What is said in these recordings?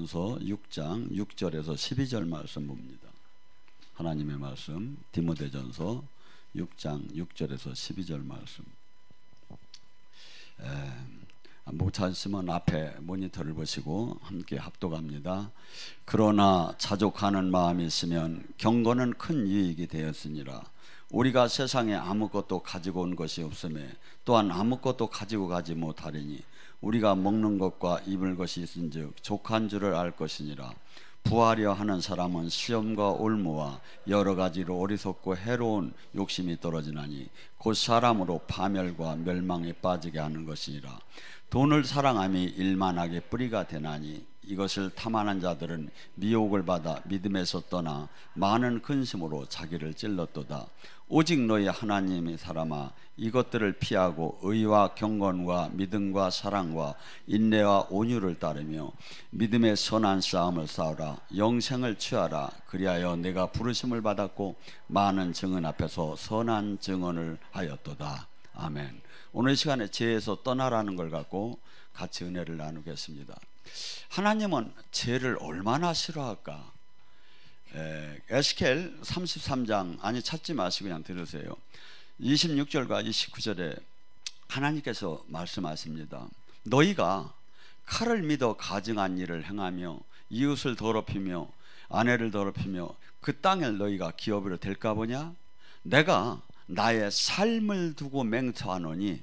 디모데전서 6장 6절에서 12절 말씀 봅니다. 하나님의 말씀 디모데전서 6장 6절에서 12절 말씀. 못 찾으시면 앞에 모니터를 보시고 함께 합독합니다. 그러나 자족하는 마음이 있으면 경건은 큰 유익이 되었으니라. 우리가 세상에 아무것도 가지고 온 것이 없음에 또한 아무것도 가지고 가지 못하리니 우리가 먹는 것과 입을 것이 있은즉 족한 줄을 알 것이니라. 부하려 하는 사람은 시험과 올무와 여러 가지로 어리석고 해로운 욕심이 떨어지나니 곧 사람으로 파멸과 멸망에 빠지게 하는 것이니라. 돈을 사랑함이 일만하게 뿌리가 되나니 이것을 탐하는 자들은 미혹을 받아 믿음에서 떠나 많은 근심으로 자기를 찔렀도다. 오직 너희 하나님의 사람아, 이것들을 피하고 의와 경건과 믿음과 사랑과 인내와 온유를 따르며 믿음의 선한 싸움을 싸우라. 영생을 취하라. 그리하여 내가 부르심을 받았고 많은 증언 앞에서 선한 증언을 하였도다. 아멘. 오늘 시간에 죄에서 떠나라는 걸 갖고 같이 은혜를 나누겠습니다. 하나님은 죄를 얼마나 싫어할까? 에스겔 33장, 아니 찾지 마시고 그냥 들으세요. 26절과 29절에 하나님께서 말씀하십니다. 너희가 칼을 믿어 가증한 일을 행하며 이웃을 더럽히며 아내를 더럽히며 그 땅을 너희가 기업으로 될까 보냐? 내가 나의 삶을 두고 맹세하노니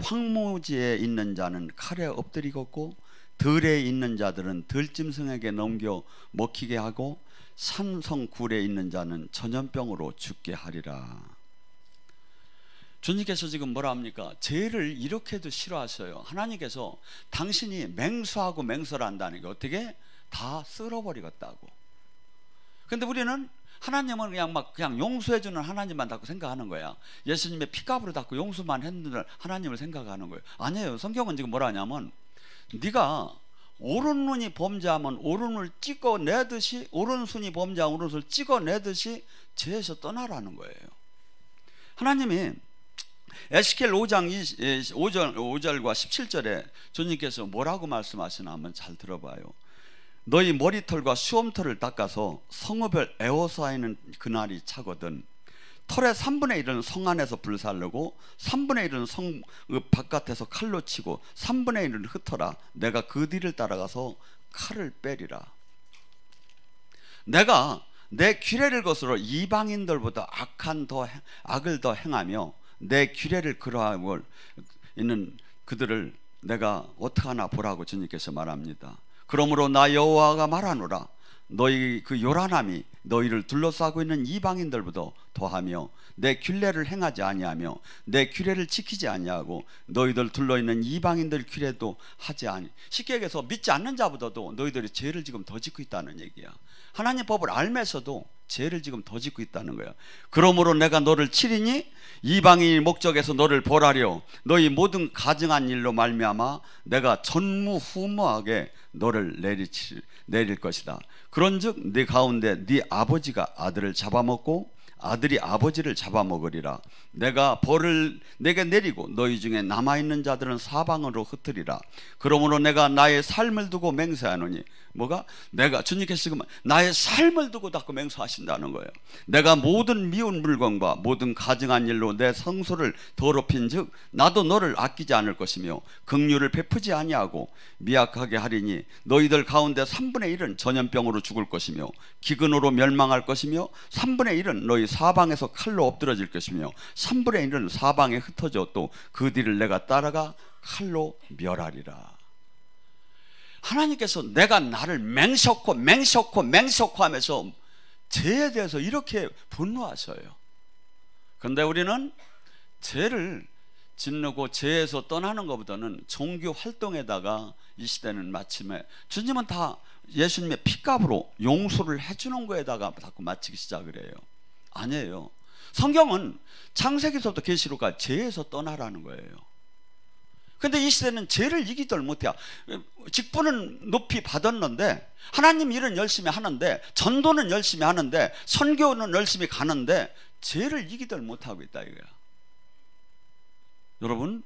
황무지에 있는 자는 칼에 엎드리겠고 들에 있는 자들은 들짐승에게 넘겨 먹히게 하고 산성굴에 있는 자는 전염병으로 죽게 하리라. 주님께서 지금 뭐라 합니까? 죄를 이렇게도 싫어하셔요. 하나님께서 당신이 맹수하고 맹설을 한다는 게 어떻게? 다 쓸어버리겠다고. 근데 우리는 하나님은 그냥 용서해주는 하나님만 자꾸 생각하는 거야. 예수님의 피값으로 자꾸 용서만 했는 하나님을 생각하는 거예요. 아니에요. 성경은 지금 뭐라 하냐면 네가 오른눈이 범죄하면 오른을 찍어내듯이, 오른손이 범죄하면 오른손을 찍어내듯이 죄에서 떠나라는 거예요. 하나님이 에스겔 5장 5절과 17절에 주님께서 뭐라고 말씀하시나 한번 잘 들어봐요. 너희 머리털과 수염털을 닦아서 성읍을 에워싸이는 그날이 차거든. 털의 3분의 1은 성 안에서 불살르고 3분의 1은 성 바깥에서 칼로 치고 3분의 1은 흩어라. 내가 그 뒤를 따라가서 칼을 빼리라. 내가 내 규례를 거스러 이방인들보다 악을 더 행하며 내 규례를 그러하고 있는 그들을 내가 어떡하나 보라고 주님께서 말합니다. 그러므로 나 여호와가 말하노라. 너희 그 요란함이 너희를 둘러싸고 있는 이방인들보다 더하며 내 규례를 행하지 아니하며 내 규례를 지키지 아니하고 너희들 둘러있는 이방인들 규례도 하지 아니. 쉽게 얘기해서 믿지 않는 자보다도 너희들이 죄를 지금 더 짓고 있다는 얘기야. 하나님 법을 알면서도 죄를 지금 더 짓고 있다는 거야. 그러므로 내가 너를 치리니 이방인의 목적에서 너를 벌하려 너희 모든 가증한 일로 말미암아 내가 전무후무하게 너를 내릴 것이다. 그런즉 네 가운데 네 아버지가 아들을 잡아먹고 아들이 아버지를 잡아먹으리라. 내가 벌을 내게 내리고 너희 중에 남아있는 자들은 사방으로 흩으리라. 그러므로 내가 나의 삶을 두고 맹세하노니, 뭐가? 내가, 주님께서 지금 나의 삶을 두고 자꾸 맹세하신다는 거예요. 내가 모든 미운 물건과 모든 가증한 일로 내 성소를 더럽힌 즉 나도 너를 아끼지 않을 것이며 긍휼을 베푸지 아니하고 미약하게 하리니 너희들 가운데 3분의 1은 전염병으로 죽을 것이며 기근으로 멸망할 것이며 3분의 1은 너희 사방에서 칼로 엎드러질 것이며 3분의 1은 사방에 흩어져 또 그 뒤를 내가 따라가 칼로 멸하리라. 하나님께서 내가 나를 맹세코 하면서 죄에 대해서 이렇게 분노하셔요. 그런데 우리는 죄를 짓누고 죄에서 떠나는 것보다는 종교 활동에다가 이 시대는 마침에 주님은 다 예수님의 피값으로 용서를 해주는 거에다가 자꾸 맞추기 시작을 해요. 아니에요. 성경은 창세기서부터 계시록까지 죄에서 떠나라는 거예요. 근데 이 시대는 죄를 이기들 못해요. 직분은 높이 받았는데 하나님 일은 열심히 하는데 전도는 열심히 하는데 선교는 열심히 가는데 죄를 이기들 못하고 있다 이거야. 여러분,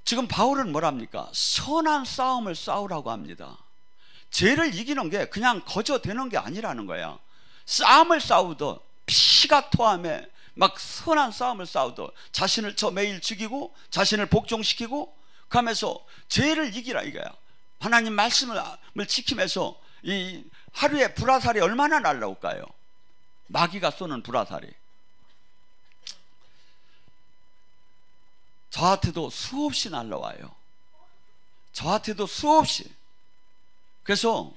지금 바울은 뭐랍니까? 선한 싸움을 싸우라고 합니다. 죄를 이기는 게 그냥 거저 되는 게 아니라는 거야. 싸움을 싸우도 피가 토함에 막 선한 싸움을 싸우도 자신을 매일 죽이고 자신을 복종시키고 가면서 죄를 이기라 이거야. 하나님 말씀을 지키면서 이 하루에 불화살이 얼마나 날라올까요? 마귀가 쏘는 불화살이 저한테도 수없이 날라와요. 저한테도 수없이. 그래서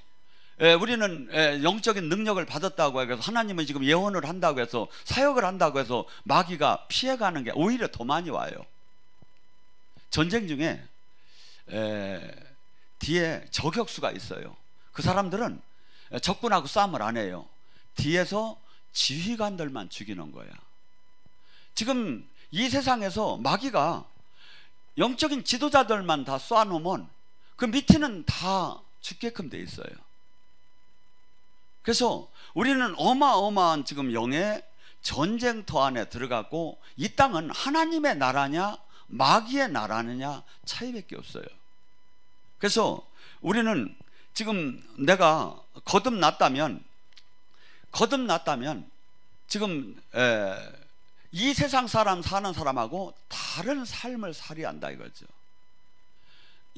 우리는 영적인 능력을 받았다고 해서 하나님은 지금 예언을 한다고 해서 사역을 한다고 해서 마귀가 피해가는 게 오히려 더 많이 와요. 전쟁 중에 뒤에 저격수가 있어요. 그 사람들은 적군하고 싸움을 안 해요. 뒤에서 지휘관들만 죽이는 거야. 지금 이 세상에서 마귀가 영적인 지도자들만 다 쏴놓으면 그 밑에는 다 죽게끔 돼 있어요. 그래서 우리는 어마어마한 지금 영의 전쟁터 안에 들어갔고, 이 땅은 하나님의 나라냐 마귀의 나라느냐 차이밖에 없어요. 그래서 우리는 지금 내가 거듭났다면 지금 이 세상 사람 사는 사람하고 다른 삶을 살아야 한다 이거죠.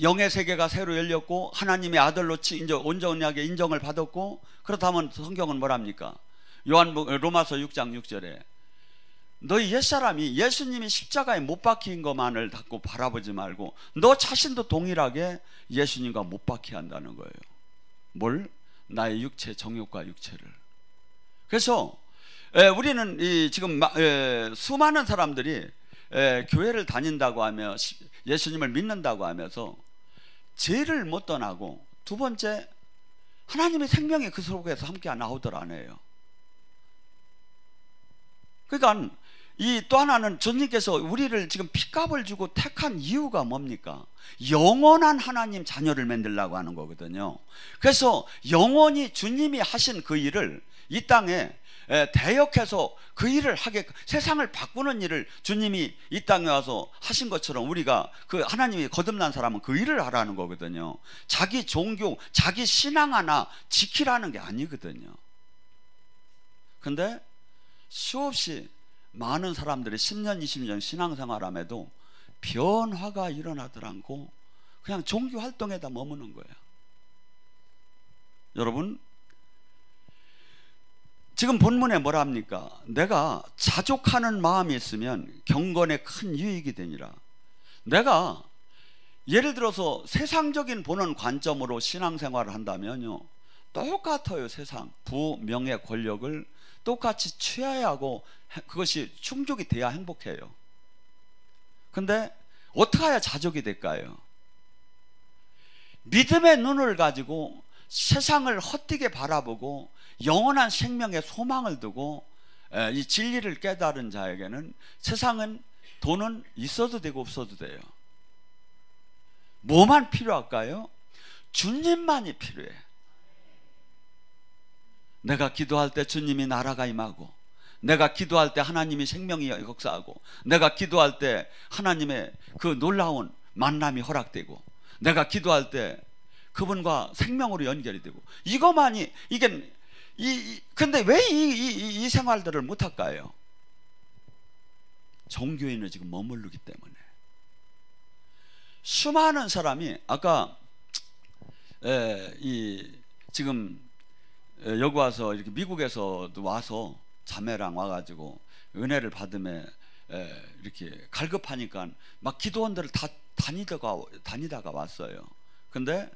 영의 세계가 새로 열렸고 하나님의 아들로 온전하게 인정을 받았고, 그렇다면 성경은 뭐랍니까? 로마서 6장 6절에 너희 옛사람이 예수님이 십자가에 못 박힌 것만을 자꾸 바라보지 말고 너 자신도 동일하게 예수님과 못 박혀야 한다는 거예요. 뭘? 나의 육체, 정욕과 육체를. 그래서 우리는 지금 수많은 사람들이 교회를 다닌다고 하며 예수님을 믿는다고 하면서 죄를 못 떠나고, 두 번째 하나님의 생명이 그 속에서 함께 나오더라 안 해요. 그러니까 또 하나는 주님께서 우리를 지금 핏값을 주고 택한 이유가 뭡니까? 영원한 하나님 자녀를 만들려고 하는 거거든요. 그래서 영원히 주님이 하신 그 일을 이 땅에 대역해서 그 일을 하게, 세상을 바꾸는 일을 주님이 이 땅에 와서 하신 것처럼 우리가 그 하나님이 거듭난 사람은 그 일을 하라는 거거든요. 자기 종교, 자기 신앙 하나 지키라는 게 아니거든요. 근데 수없이 많은 사람들이 10년 20년 신앙생활함에도 변화가 일어나들 않고 그냥 종교 활동에다 머무는 거예요. 여러분, 지금 본문에 뭐라 합니까? 내가 자족하는 마음이 있으면 경건에 큰 유익이 되니라. 내가 예를 들어서 세상적인 보는 관점으로 신앙생활을 한다면요, 똑같아요. 세상 부, 명예, 권력을 똑같이 취해야 하고 그것이 충족이 돼야 행복해요. 근데 어떻게 해야 자족이 될까요? 믿음의 눈을 가지고 세상을 헛되게 바라보고 영원한 생명의 소망을 두고 이 진리를 깨달은 자에게는 세상은, 돈은 있어도 되고 없어도 돼요. 뭐만 필요할까요? 주님만이 필요해. 내가 기도할 때 주님이 나라가 임하고, 내가 기도할 때 하나님이 생명이 역사하고, 내가 기도할 때 하나님의 그 놀라운 만남이 허락되고, 내가 기도할 때 그분과 생명으로 연결이 되고, 이것만이 이게 근데 왜 이 생활들을 못할까요? 종교인은 지금 머무르기 때문에. 수많은 사람이 아까 지금 여기 와서 이렇게 미국에서도 와서 자매랑 와가지고 은혜를 받으며 이렇게 갈급하니까 막 기도원들을 다 다니다가 왔어요. 근데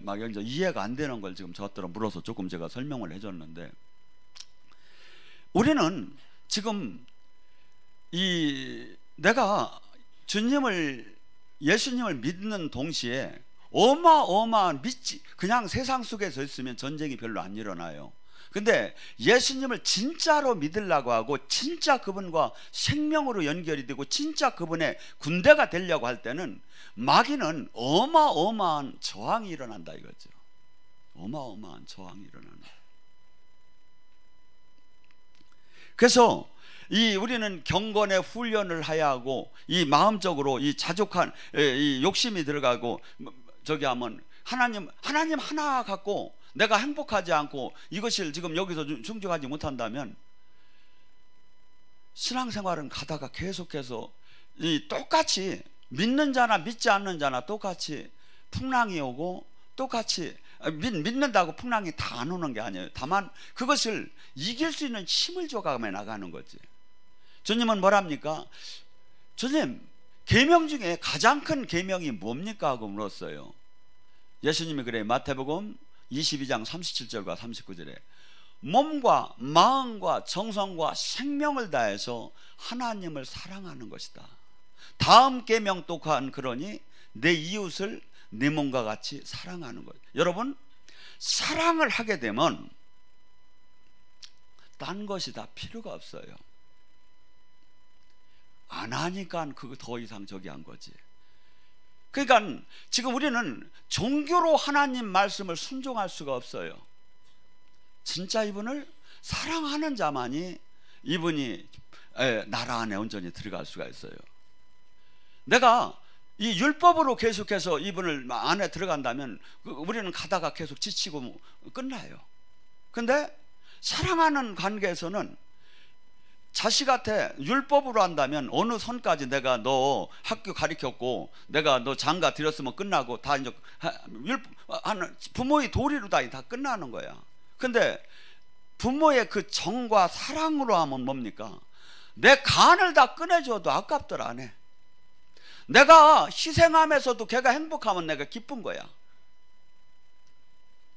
막 이제 이해가 안 되는 걸 지금 저것들은 물어서 조금 제가 설명을 해줬는데, 우리는 지금 내가 예수님을 믿는 동시에 어마어마한 그냥 세상 속에서 있으면 전쟁이 별로 안 일어나요. 근데 예수님을 진짜로 믿으려고 하고 진짜 그분과 생명으로 연결이 되고 진짜 그분의 군대가 되려고 할 때는 마귀는 어마어마한 저항이 일어난다 이거죠. 어마어마한 저항이 일어난다. 그래서 우리는 경건의 훈련을 해야 하고, 이 마음적으로 이 자족한 이 욕심이 들어가고 저기 하면 하나님 하나 갖고 내가 행복하지 않고 이것을 지금 여기서 충족하지 못한다면 신앙생활은 가다가 계속해서 똑같이 믿는 자나 믿지 않는 자나 똑같이 풍랑이 오고 똑같이 믿는다고 풍랑이 다 안 오는 게 아니에요. 다만 그것을 이길 수 있는 힘을 줘가며 나가는 거지. 주님은 뭐랍니까? 주님, 계명 중에 가장 큰 계명이 뭡니까? 하고 물었어요. 예수님이 그래요. 마태복음 22장 37절과 39절에 몸과 마음과 정성과 생명을 다해서 하나님을 사랑하는 것이다. 다음 계명 또한 그러니 내 이웃을 내 몸과 같이 사랑하는 거예요. 여러분, 사랑을 하게 되면 딴 것이 다 필요가 없어요. 안 하니까 그거 더 이상 저기 한 거지. 그러니까 지금 우리는 종교로 하나님 말씀을 순종할 수가 없어요. 진짜 이분을 사랑하는 자만이 이분이 나라 안에 온전히 들어갈 수가 있어요. 내가 이 율법으로 계속해서 이분을 안에 들어간다면 우리는 가다가 계속 지치고 끝나요. 근데 사랑하는 관계에서는 자식한테 율법으로 한다면 어느 선까지 내가 너 학교 가르쳤고 내가 너 장가 들였으면 끝나고 다 이제 부모의 도리로 다 끝나는 거야. 근데 부모의 그 정과 사랑으로 하면 뭡니까? 내 간을 다 꺼내줘도 아깝더라 안 해. 내가 희생하면서도 걔가 행복하면 내가 기쁜 거야.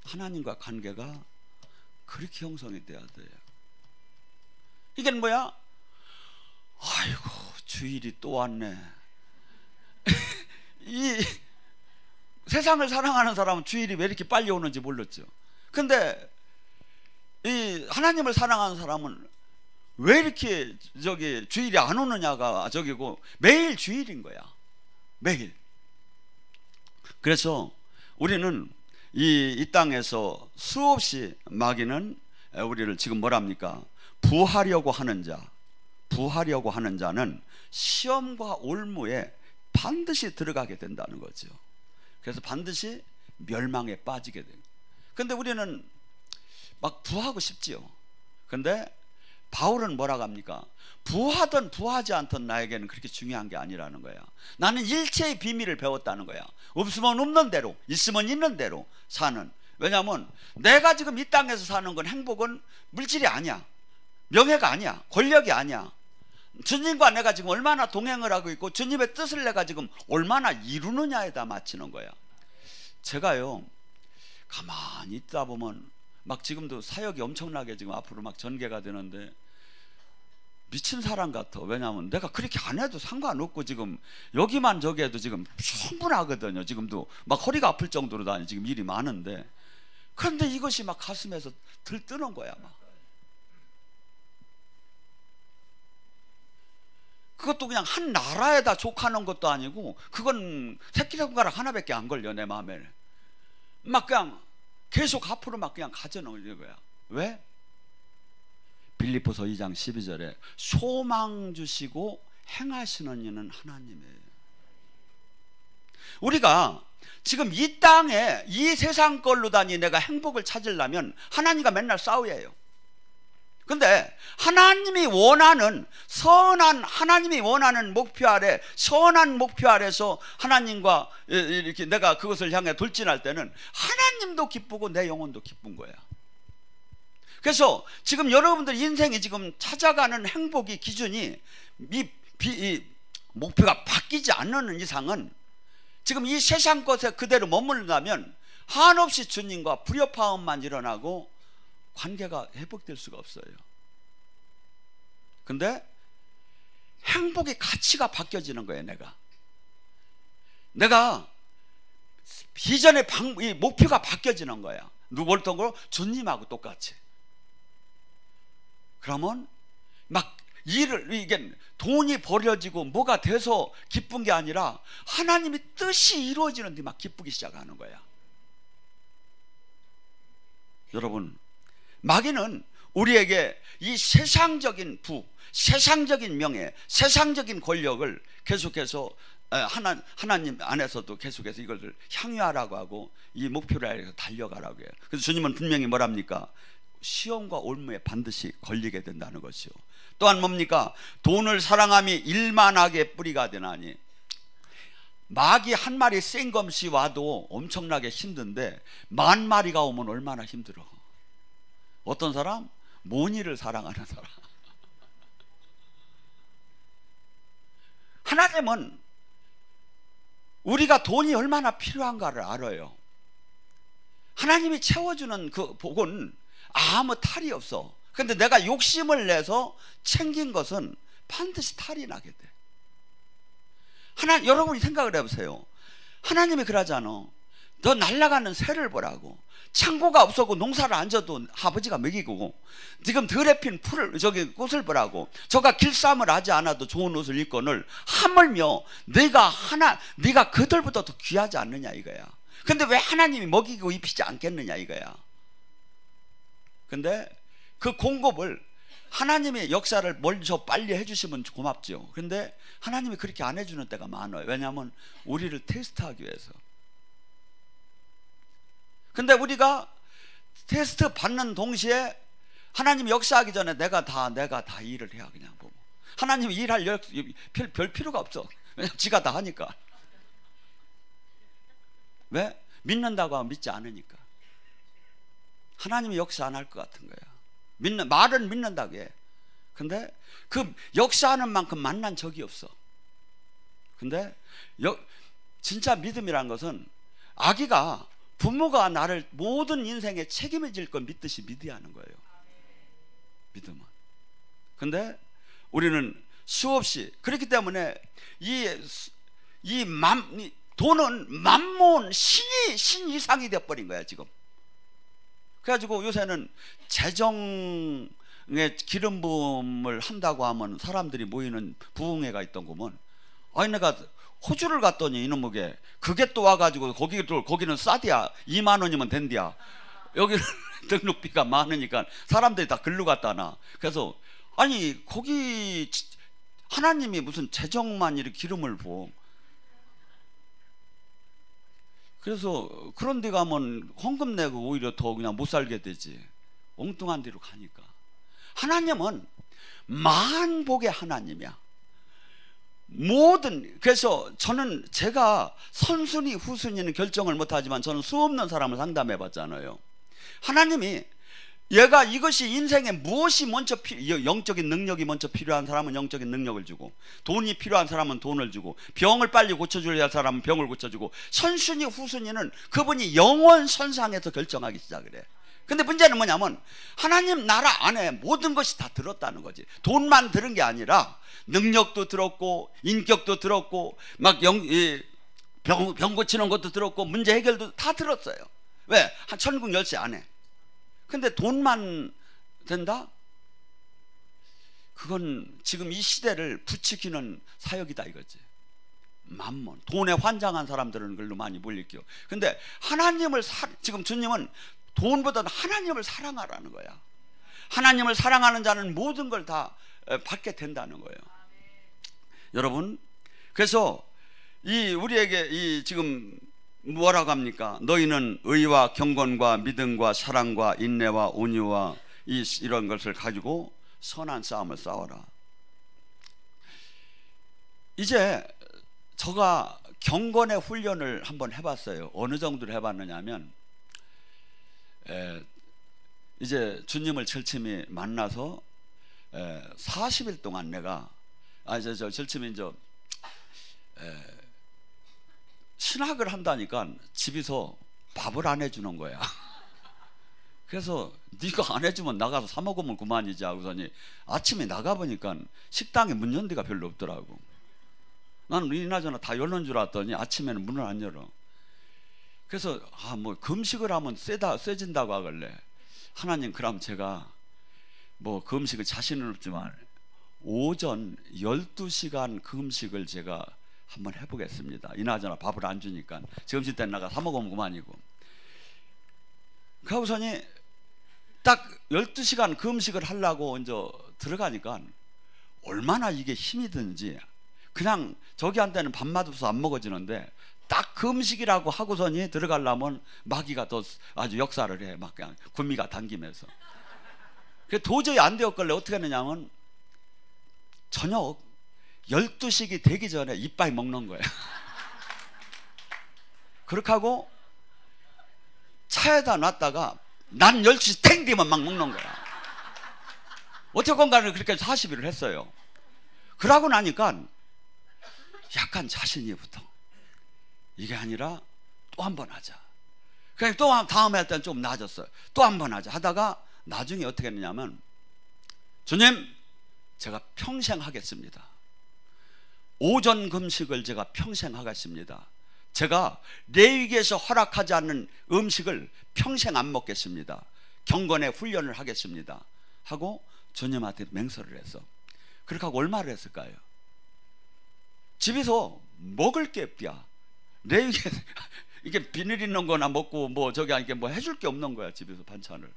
하나님과 관계가 그렇게 형성이 돼야 돼요. 이게 뭐야? 아이고 주일이 또 왔네. 이 세상을 사랑하는 사람은 주일이 왜 이렇게 빨리 오는지 몰랐죠. 근데 이 하나님을 사랑하는 사람은 왜 이렇게 저기 주일이 안 오느냐가 저기고 매일 주일인 거야. 매일. 그래서 우리는 이 땅에서 수없이 마귀는 우리를 지금 뭐랍니까? 부하려고 하는 자는 시험과 올무에 반드시 들어가게 된다는 거죠. 그래서 반드시 멸망에 빠지게 돼요. 근데 우리는 막 부하고 싶지요. 근데 바울은 뭐라고 합니까? 부하든 부하지 않든 나에게는 그렇게 중요한 게 아니라는 거야. 나는 일체의 비밀을 배웠다는 거야. 없으면 없는 대로, 있으면 있는 대로 사는. 왜냐하면 내가 지금 이 땅에서 사는 건 행복은 물질이 아니야. 명예가 아니야. 권력이 아니야. 주님과 내가 지금 얼마나 동행을 하고 있고 주님의 뜻을 내가 지금 얼마나 이루느냐에다 맞추는 거야. 제가요 가만히 있다 보면 막 지금도 사역이 엄청나게 지금 앞으로 막 전개가 되는데 미친 사람 같아. 왜냐하면 내가 그렇게 안 해도 상관없고 지금 여기만 저기 해도 지금 충분하거든요. 지금도 막 허리가 아플 정도로 다니 지금 일이 많은데, 그런데 이것이 막 가슴에서 들뜨는 거야. 막 그것도 그냥 한 나라에다 족하는 것도 아니고 그건 새끼손가락 하나밖에 안 걸려 내 마음에. 막 그냥 계속 앞으로 막 그냥 가져놓는 거야. 왜? 빌립보서 2장 12절에 소망 주시고 행하시는 이는 하나님이에요. 우리가 지금 이 땅에 이 세상 걸로 다니 내가 행복을 찾으려면 하나님과 맨날 싸워야 해요. 근데 하나님이 원하는 선한, 하나님이 원하는 목표 아래, 선한 목표 아래서 하나님과 이렇게 내가 그것을 향해 돌진할 때는 하나님도 기쁘고 내 영혼도 기쁜 거야. 그래서 지금 여러분들 인생이 지금 찾아가는 행복의 기준이 이 목표가 바뀌지 않는 이상은 지금 이 세상 것에 그대로 머물러면 한없이 주님과 불협화음만 일어나고 관계가 회복될 수가 없어요. 근데 행복의 가치가 바뀌어지는 거예요. 내가 이전의 이 목표가 바뀌어지는 거야. 누구 통으로? 주님하고 똑같이. 그러면 막 이게 돈이 벌어지고 뭐가 돼서 기쁜 게 아니라 하나님의 뜻이 이루어지는데 막 기쁘기 시작하는 거야. 여러분, 마귀는 우리에게 이 세상적인 세상적인 명예, 세상적인 권력을 계속해서 하나님 안에서도 계속해서 이걸 향유하라고 하고 이 목표를 해서 달려가라고 해요. 그래서 주님은 분명히 뭐랍니까? 시험과 올무에 반드시 걸리게 된다는 것이요. 또한 뭡니까? 돈을 사랑함이 일만하게 뿌리가 되나니. 마귀 한 마리 생검시 와도 엄청나게 힘든데 10,000마리가 오면 얼마나 힘들어. 어떤 사람? 모니를 사랑하는 사람. 하나님은 우리가 돈이 얼마나 필요한가를 알아요. 하나님이 채워주는 그 복은 아무 탈이 없어. 근데 내가 욕심을 내서 챙긴 것은 반드시 탈이 나게 돼. 여러분이 생각을 해보세요. 하나님이 그러잖아. 너 날아가는 새를 보라고. 창고가 없어고 농사를 안 져도 아버지가 먹이고, 지금 덜에 핀 풀을 꽃을 보라고. 저가 길쌈을 하지 않아도 좋은 옷을 입거늘 하물며 네가 그들보다 더 귀하지 않느냐 이거야. 근데 왜 하나님이 먹이고 입히지 않겠느냐 이거야. 근데 그 공급을 하나님의 역사를 먼저 빨리 해주시면 고맙죠. 그런데 하나님이 그렇게 안 해주는 때가 많아요. 왜냐하면 우리를 테스트하기 위해서. 근데 우리가 테스트 받는 동시에 하나님이 역사하기 전에 내가 다 일을 해야 그냥 보고. 하나님이 일할 별 필요가 없어. 왜냐면 지가 다 하니까. 왜? 믿는다고 하면 믿지 않으니까. 하나님이 역사 안 할 것 같은 거야. 말은 믿는다고 해. 근데 그 역사하는 만큼 만난 적이 없어. 근데 진짜 믿음이란 것은 아기가 부모가 나를 모든 인생에 책임을 질 걸 믿듯이 믿어야 하는 거예요. 믿음은. 근데 우리는 수없이 그렇기 때문에 돈은 만몬 신 이상이 되어버린 거야 지금. 그래가지고 요새는 재정에 기름 부음을 한다고 하면 사람들이 모이는 부흥회가 있던 거면, 아니 내가 호주를 갔더니 이놈에게 그게 또 와가지고 거기는 싸디야. 2만 원이면 된디야. 여기는 등록비가 많으니까 사람들이 다 글로 갔다 나. 그래서 아니 거기 하나님이 무슨 재정만 이렇게 기름을 부어. 그래서 그런 데 가면 헌금 내고 오히려 더 그냥 못 살게 되지. 엉뚱한 데로 가니까. 하나님은 만복의 하나님이야. 그래서 제가 선순위 후순위는 결정을 못하지만 저는 수없는 사람을 상담해 봤잖아요. 하나님이 얘가 이것이 인생에 무엇이 먼저 영적인 능력이 먼저 필요한 사람은 영적인 능력을 주고, 돈이 필요한 사람은 돈을 주고, 병을 빨리 고쳐줘야 할 사람은 병을 고쳐주고, 선순위 후순위는 그분이 영원 선상에서 결정하기 시작을 해. 근데 문제는 뭐냐면 하나님 나라 안에 모든 것이 다 들었다는 거지. 돈만 들은 게 아니라 능력도 들었고, 인격도 들었고, 막 병 고치는 것도 들었고, 문제 해결도 다 들었어요. 왜? 한 천국 열쇠 안에. 근데 돈만 된다? 그건 지금 이 시대를 부추기는 사역이다 이거지. 만몬. 돈에 환장한 사람들은 그걸로 많이 몰릴게요. 근데 지금 주님은 돈보다는 하나님을 사랑하라는 거야. 하나님을 사랑하는 자는 모든 걸 다 받게 된다는 거예요. 여러분, 그래서 우리에게 지금 뭐라고 합니까? 너희는 의와 경건과 믿음과 사랑과 인내와 온유와 이런 것을 가지고 선한 싸움을 싸워라. 이제 제가 경건의 훈련을 한번 해봤어요. 어느 정도로 해봤느냐 하면, 이제 주님을 철침이 만나서 40일 동안 내가 철침이 신학을 한다니까 집에서 밥을 안 해주는 거야. 그래서 네가 안 해주면 나가서 사 먹으면 그만이지 하고서니 아침에 나가보니까 식당에 문 연 데가 별로 없더라고. 나는 이나저나 다 열는 줄 알았더니 아침에는 문을 안 열어. 그래서 뭐 금식을 하면 세진다고 하길래, 하나님 그럼 제가 뭐 금식을 자신은 없지만 오전 12시간 금식을 제가 한번 해보겠습니다. 이나저나 밥을 안 주니까 점심 때 나가 사 먹으면 그만이고. 그러고서니 딱 12시간 금식을 하려고 이제 들어가니까 얼마나 이게 힘이 드는지. 그냥 저기한테는 밥맛 없어서 안 먹어지는데 딱 그 음식이라고 하고서니 들어가려면 마귀가 또 아주 역사를 해. 막 그냥 구미가 당기면서. 그래서 도저히 안 되었길래 어떻게 했느냐면 저녁 12시가 되기 전에 이빨 먹는 거예요. 그렇게 하고 차에다 놨다가 난 12시 탱 되면 막 먹는 거야. 어쨌건 간에 그렇게 40일을 했어요. 그러고 나니까 약간 자신이 붙어. 이게 아니라 또 한 번 하자. 그냥 또 다음에 할 때는 좀 나아졌어요. 또 한 번 하자 하다가 나중에 어떻게 했느냐면 주님, 제가 평생 하겠습니다. 오전 금식을 제가 평생 하겠습니다. 제가 레위기에서 허락하지 않는 음식을 평생 안 먹겠습니다. 경건의 훈련을 하겠습니다 하고 주님한테 맹세를 했어. 그렇게 하고 얼마를 했을까요? 집에서 먹을 게 없디야. 레위기 이게 비닐 있는 거나 먹고 뭐 저기 이게 뭐 해줄 게 없는 거야. 집에서 반찬을.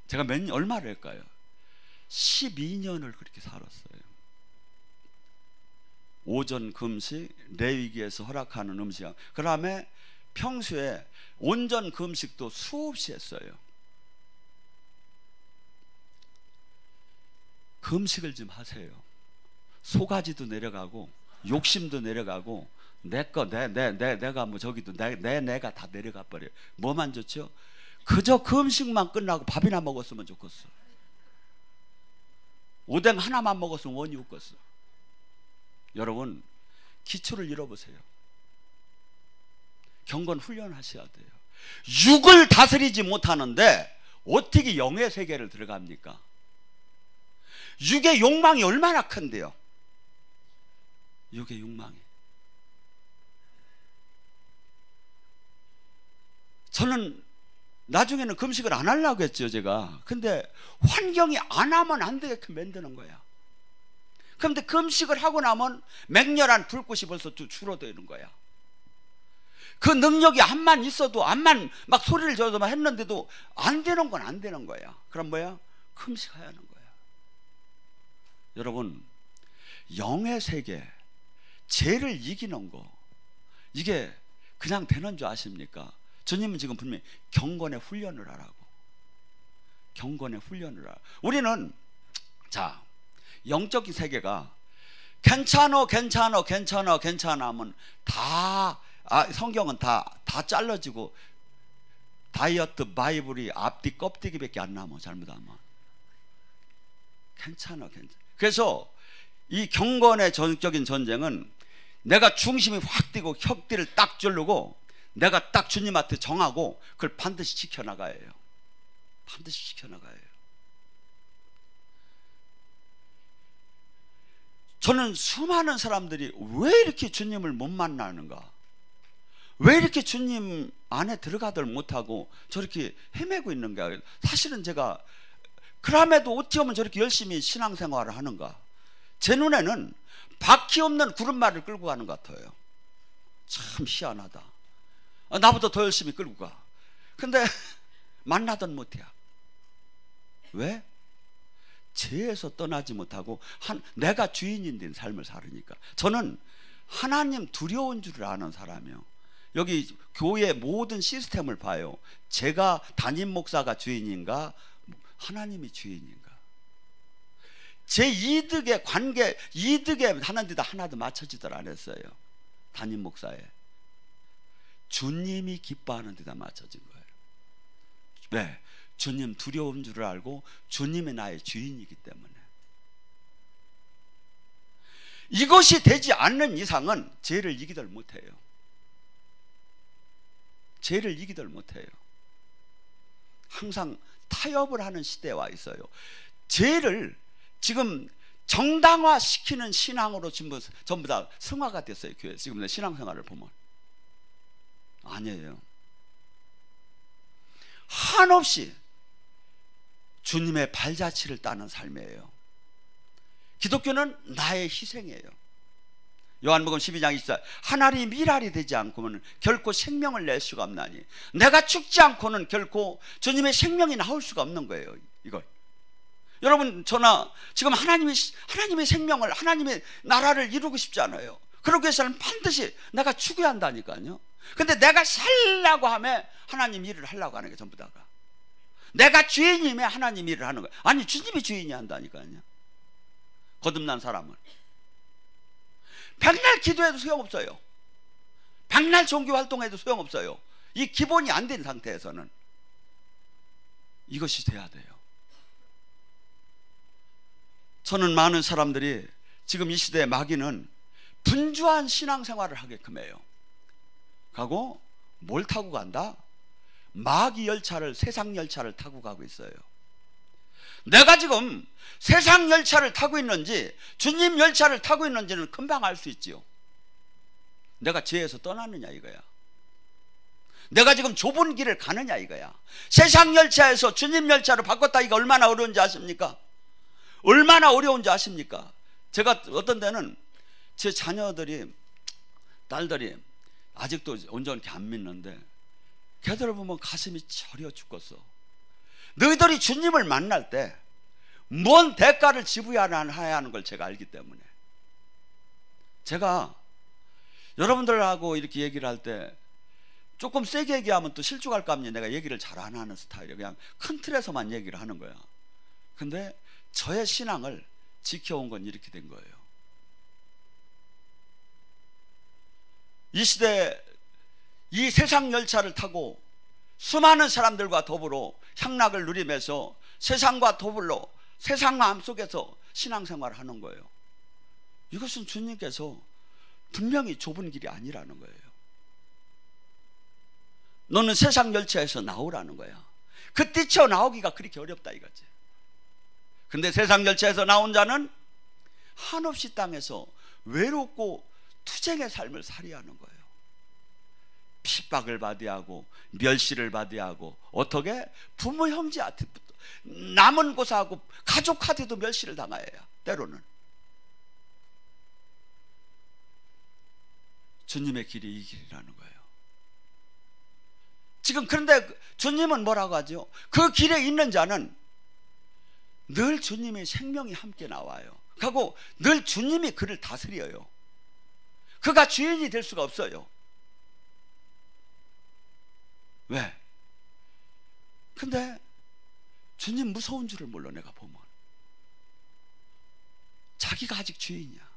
제가 얼마를 할까요? 12년을 그렇게 살았어요. 오전 금식, 레위기에서 허락하는 음식. 그 다음에 평소에 온전 금식도 수없이 했어요. 금식을 좀 하세요. 소가지도 내려가고 욕심도 내려가고 내가 뭐 저기도 내가 다 내려가 버려요. 뭐만 좋죠? 그저 금식만 끝나고 밥이나 먹었으면 좋겠어. 오뎅 하나만 먹었으면 원이 없겠어. 여러분, 기초를 잃어보세요. 경건 훈련하셔야 돼요. 육을 다스리지 못하는데 어떻게 영의 세계를 들어갑니까? 육의 욕망이 얼마나 큰데요. 육의 욕망이. 저는 나중에는 금식을 안 하려고 했죠, 제가. 근데 환경이 안 하면 안 되게 만드는 거야. 그런데 금식을 하고 나면 맹렬한 불꽃이 벌써 줄어드는 거야. 그 능력이 암만 있어도, 암만 막 소리를 져서만 했는데도 안 되는 건 안 되는 거야. 그럼 뭐야? 금식해야 하는 거야. 여러분, 영의 세계, 죄를 이기는 거, 이게 그냥 되는 줄 아십니까? 주님은 지금 분명히 경건의 훈련을 하라고. 경건의 훈련을 하라고. 우리는 자, 영적인 세계가 괜찮아 하면 다 성경은 다 잘라지고 다이어트 바이블이 앞뒤 껍데기밖에 안 남아. 잘못하면 괜찮아. 그래서 이 경건의 전적인 전쟁은 내가 중심이 확 뛰고 혁띠를 딱 줄르고 내가 딱 주님한테 정하고 그걸 반드시 지켜나가야 해요. 반드시 지켜나가야 해요. 저는 수많은 사람들이 왜 이렇게 주님을 못 만나는가, 왜 이렇게 주님 안에 들어가들 못하고 저렇게 헤매고 있는가. 사실은 제가 그럼에도 어찌하면 저렇게 열심히 신앙생활을 하는가. 제 눈에는 바퀴 없는 구름말을 끌고 가는 것 같아요. 참 희한하다. 나보다 더 열심히 끌고 가. 근데 만나던 못해야. 왜? 죄에서 떠나지 못하고 내가 주인인 된 삶을 살으니까. 저는 하나님 두려운 줄을 아는 사람이에요. 여기 교회 모든 시스템을 봐요. 제가 담임 목사가 주인인가, 하나님이 주인인가. 제 이득의 관계, 이득에 하는 데다 하나도 맞춰지들 안 했어요. 담임 목사에. 주님이 기뻐하는 데다 맞춰진 거예요. 왜? 주님 두려운 줄을 알고 주님이 나의 주인이기 때문에. 이것이 되지 않는 이상은 죄를 이기들 못해요. 죄를 이기들 못해요. 항상 타협을 하는 시대에 와 있어요. 죄를 지금 정당화시키는 신앙으로 전부 다 성화가 됐어요. 교회 지금 내 신앙생활을 보면. 아니에요. 한없이 주님의 발자취를 따는 삶이에요. 기독교는 나의 희생이에요. 요한복음 12장 24, 한 알이 밀알이 되지 않고는 결코 생명을 낼 수가 없나니, 내가 죽지 않고는 결코 주님의 생명이 나올 수가 없는 거예요. 이걸 여러분, 저나 지금 하나님의 생명을, 하나님의 나라를 이루고 싶지 않아요. 그러기 위해서는 반드시 내가 죽어야 한다니까요. 근데 내가 살라고 하면 하나님 일을 하려고 하는 게 전부 다가. 내가 주인이면 하나님 일을 하는 거예요. 아니, 주님이 주인이 한다니까요. 거듭난 사람은 백날 기도해도 소용없어요. 백날 종교 활동해도 소용없어요. 이 기본이 안 된 상태에서는 이것이 돼야 돼요. 저는 많은 사람들이 지금 이 시대의 마귀는 분주한 신앙생활을 하게끔 해요. 가고 뭘 타고 간다? 마귀 열차를, 세상 열차를 타고 가고 있어요. 내가 지금 세상 열차를 타고 있는지 주님 열차를 타고 있는지는 금방 알 수 있지요. 내가 죄에서 떠났느냐 이거야. 내가 지금 좁은 길을 가느냐 이거야. 세상 열차에서 주님 열차로 바꿨다, 이거 얼마나 어려운지 아십니까? 얼마나 어려운지 아십니까? 제가 어떤 데는 제 자녀들이, 딸들이 아직도 온전히 안 믿는데 걔들을 보면 가슴이 저려 죽겠어. 너희들이 주님을 만날 때 뭔 대가를 지불해야 하는 걸 제가 알기 때문에, 제가 여러분들하고 이렇게 얘기를 할 때 조금 세게 얘기하면 또 실족할까 하면 내가 얘기를 잘 안 하는 스타일이에요. 그냥 큰 틀에서만 얘기를 하는 거야. 근데 저의 신앙을 지켜온 건 이렇게 된 거예요. 이 시대, 이 세상 열차를 타고 수많은 사람들과 더불어 향락을 누리면서 세상과 더불어 세상 마음 속에서 신앙생활을 하는 거예요. 이것은 주님께서 분명히 좁은 길이 아니라는 거예요. 너는 세상 열차에서 나오라는 거야. 그 뛰쳐나오기가 그렇게 어렵다 이거지. 근데 세상 열차에서 나온 자는 한없이 땅에서 외롭고 투쟁의 삶을 살아야 하는 거예요. 핍박을 받아야 하고 멸시를 받아야 하고, 어떻게? 부모 형제한테부터, 남은 곳하고 가족한테도 멸시를 당해야 해요. 때로는 주님의 길이 이 길이라는 거예요. 지금 그런데 주님은 뭐라고 하죠? 그 길에 있는 자는 늘 주님의 생명이 함께 나와요. 그리고 늘 주님이 그를 다스려요. 그가 주인이 될 수가 없어요. 왜? 근데 주님 무서운 줄을 몰라. 내가 보면 자기가 아직 주인이야.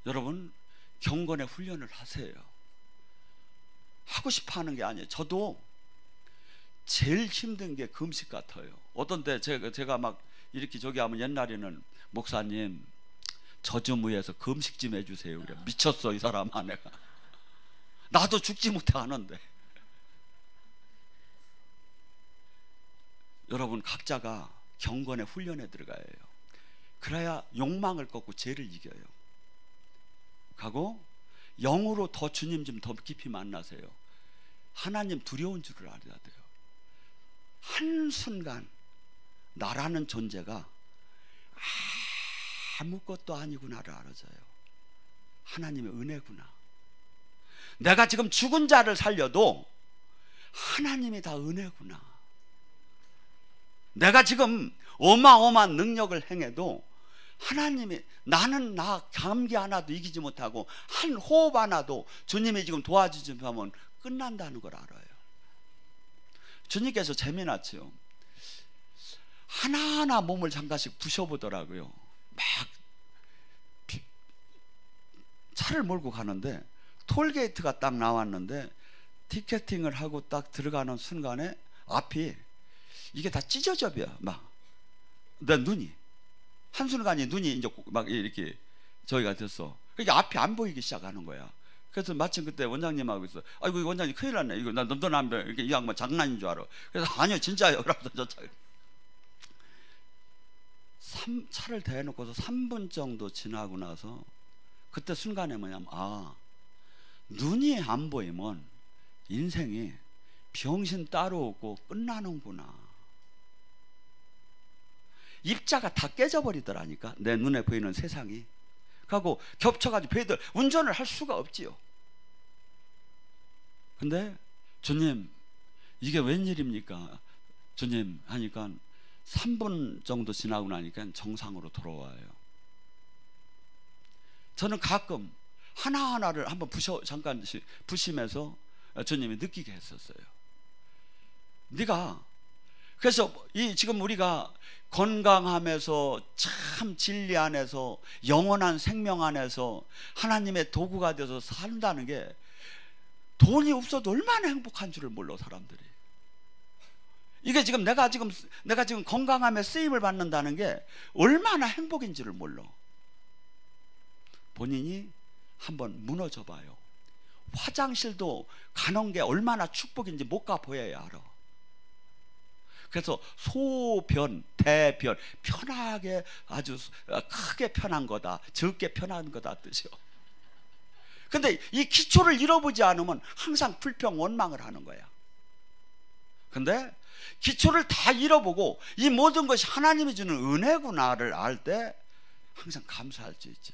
여러분, 경건의 훈련을 하세요. 하고 싶어 하는 게 아니에요. 저도 제일 힘든 게 금식 같아요. 어떤 때 제가 막 이렇게 저기 하면 옛날에는 목사님 저 좀 위해서 금식 좀 해주세요. 그래. 미쳤어 이 사람 아내가. 나도 죽지 못해 하는데. 여러분, 각자가 경건의 훈련에 들어가야 해요. 그래야 욕망을 꺾고 죄를 이겨요. 가고 영으로 더 주님 좀 더 깊이 만나세요. 하나님 두려운 줄을 알아야 돼요. 한순간 나라는 존재가 아무것도 아니구나를 알아져요. 하나님의 은혜구나. 내가 지금 죽은 자를 살려도 하나님이 다 은혜구나. 내가 지금 어마어마한 능력을 행해도 하나님이, 나는 나 감기 하나도 이기지 못하고 한 호흡 하나도 주님이 지금 도와주지 하면 끝난다는 걸 알아요. 주님께서 재미났지요. 하나하나 몸을 잠깐씩 부셔보더라고요. 막 차를 몰고 가는데 톨게이트가 딱 나왔는데 티켓팅을 하고 딱 들어가는 순간에 앞이 이게 다 찢어져 버려. 막 내 눈이 한순간에 눈이 이제 막 이렇게 저기가 됐어. 그러니까 앞이 안 보이기 시작하는 거야. 그래서 마침 그때 원장님하고 있어. 아이고 원장님 큰일 났네. 이거 나 너도 남자 이렇게 이 양반 장난인 줄 알아. 그래서 아니요 진짜요. 그러면서 저 차를 대놓고서 3분 정도 지나고 나서 그때 순간에 뭐냐면, 아, 눈이 안 보이면 인생이 병신 따로 없고 끝나는구나. 입자가 다 깨져버리더라니까. 내 눈에 보이는 세상이. 그리고 겹쳐가지고 배들 운전을 할 수가 없지요. 근데 주님 이게 웬일입니까? 주님 하니까 3분 정도 지나고 나니까 정상으로 돌아와요. 저는 가끔 하나하나를 한번 잠깐씩 부시면서 주님이 느끼게 했었어요. 네가 그래서 지금 우리가 건강하면서 참 진리 안에서 영원한 생명 안에서 하나님의 도구가 되어서 산다는 게 돈이 없어도 얼마나 행복한 줄을 몰라 사람들이. 이게 지금 내가 지금 건강함에 쓰임을 받는다는 게 얼마나 행복인지를 몰라. 본인이 한번 무너져 봐요. 화장실도 가는 게 얼마나 축복인지 못 가 보여야 알아. 그래서 소변, 대변 편하게 아주 크게 편한 거다, 적게 편한 거다 뜻이요. 근데 이 기초를 잃어보지 않으면 항상 불평, 원망을 하는 거야. 근데 기초를 다 잃어보고 이 모든 것이 하나님이 주는 은혜구나를 알 때 항상 감사할 수 있죠.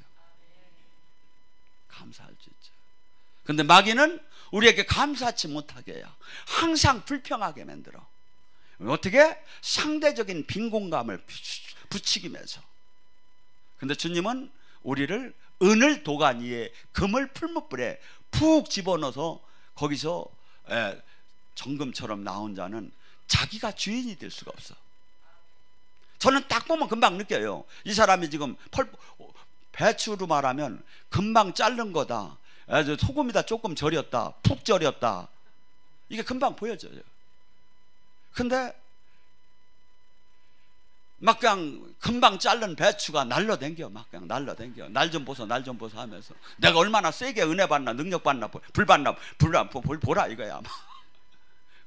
감사할 수 있죠. 근데 마귀는 우리에게 감사치 못하게 해요. 항상 불평하게 만들어. 어떻게? 상대적인 빈곤감을 부추기면서. 근데 주님은 우리를 은을 도간 위에 금을 풀무불에 푹 집어넣어서 거기서 정금처럼 나온 자는 자기가 주인이 될 수가 없어. 저는 딱 보면 금방 느껴요. 이 사람이 지금 배추로 말하면 금방 자른 거다, 소금에다 조금 절였다, 푹 절였다, 이게 금방 보여져요. 근데 막 그냥 금방 자른 배추가 날라댕겨. 막 그냥 날라댕겨. 날 좀 보소 날 좀 보소 하면서 내가 얼마나 세게 은혜 받나 능력 받나 불 받나 보라 이거야.